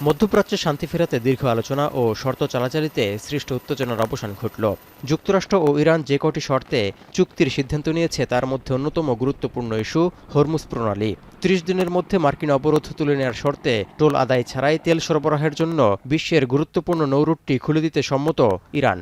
মধ্যপ্রাচ্যে শান্তি ফেরাতে দীর্ঘ আলোচনা ও শর্ত চালাচালিতে সৃষ্ট উত্তেজনার অবসান ঘটল। যুক্তরাষ্ট্র ও ইরান যে কটি শর্তে চুক্তির সিদ্ধান্ত নিয়েছে তার মধ্যে অন্যতম গুরুত্বপূর্ণ ইস্যু হরমুজ প্রণালী। ৩০ দিনের মধ্যে মার্কিন অবরোধ তুলে নেওয়ার শর্তে টোল আদায় ছাড়াই তেল সরবরাহের জন্য বিশ্বের গুরুত্বপূর্ণ নৌরুটটি খুলে দিতে সম্মত ইরান।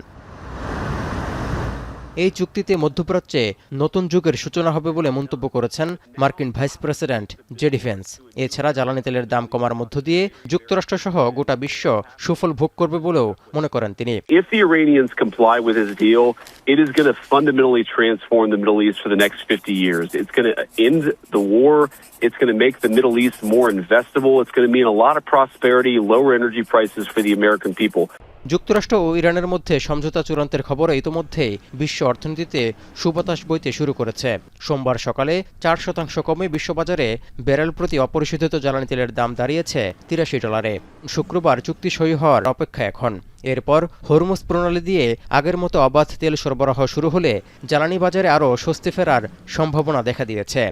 এই চুক্তিতে মধ্যপ্রাচ্যে নতুন যুগের সূচনা হবে বলে মন্তব্য করেছেন মার্কিন ভাইস প্রেসিডেন্ট জেডি ভেন্স। এছাড়া জ্বালানি তেলের দাম কমার মধ্য দিয়ে যুক্তরাষ্ট্রসহ গোটা বিশ্ব সুফল ভোগ করবে বলেও মনে করেন তিনি। If the Iranians comply with this deal, it is going to fundamentally transform the Middle East for the next 50 years. It's going to end the war. It's going to make the Middle East more investable. It's going to mean a lot of prosperity, lower energy prices for the American people. যুক্তরাষ্ট্র ও ইরানের মধ্যে সমঝোতা চূড়ান্তের খবরে ইতোমধ্যেই বিশ্ব অর্থনীতিতে সুবাতাস বইতে শুরু করেছে। সোমবার সকালে 4% কমে বিশ্ববাজারে ব্যারেল প্রতি অপরিশোধিত জ্বালানি তেলের দাম দাঁড়িয়েছে $83। শুক্রবার চুক্তি সই হওয়ার অপেক্ষা এখন। এরপর হরমুজ প্রণালী দিয়ে আগের মতো অবাধ তেল সরবরাহ শুরু হলে জ্বালানি বাজারে আরও স্বস্তি ফেরার সম্ভাবনা দেখা দিয়েছে।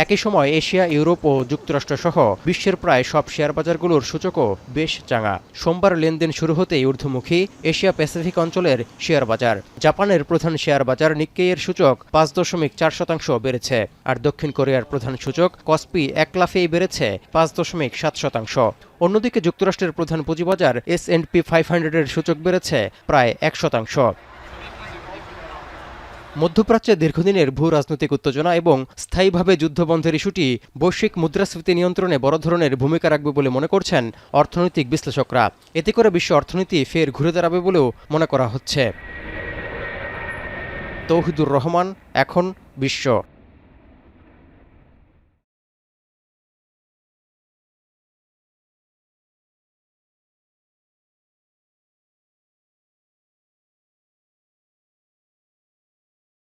একই সময় এশিয়া, ইউরোপ ও যুক্তরাষ্ট্রসহ বিশ্বের প্রায় সব শেয়ার বাজারগুলোর সূচকও বেশ চাঙা। সোমবার লেনদেন শুরু হতেই ঊর্ধ্বমুখী এশিয়া প্যাসিফিক অঞ্চলের শেয়ার বাজার। জাপানের প্রধান শেয়ার বাজার নিক্কেইয়ের সূচক 5.4% বেড়েছে, আর দক্ষিণ কোরিয়ার প্রধান সূচক কসপি এক লাফেই বেড়েছে 5.7%। অন্যদিকে যুক্তরাষ্ট্রের প্রধান পুঁজিবাজার S&P 500-এর সূচক বেড়েছে প্রায় 1%। মধ্যপ্রাচ্যে দীর্ঘদিনের ভূ রাজনৈতিক উত্তেজনা এবং স্থায়ীভাবে যুদ্ধবন্ধের ইস্যুটি বৈশ্বিক মুদ্রাস্ফীতি নিয়ন্ত্রণে বড় ধরনের ভূমিকা রাখবে বলে মনে করছেন অর্থনৈতিক বিশ্লেষকরা। এতে করে বিশ্ব অর্থনীতি ফের ঘুরে দাঁড়াবে বলেও মনে করা হচ্ছে। তৌহিদুর রহমান, এখন বিশ্ব।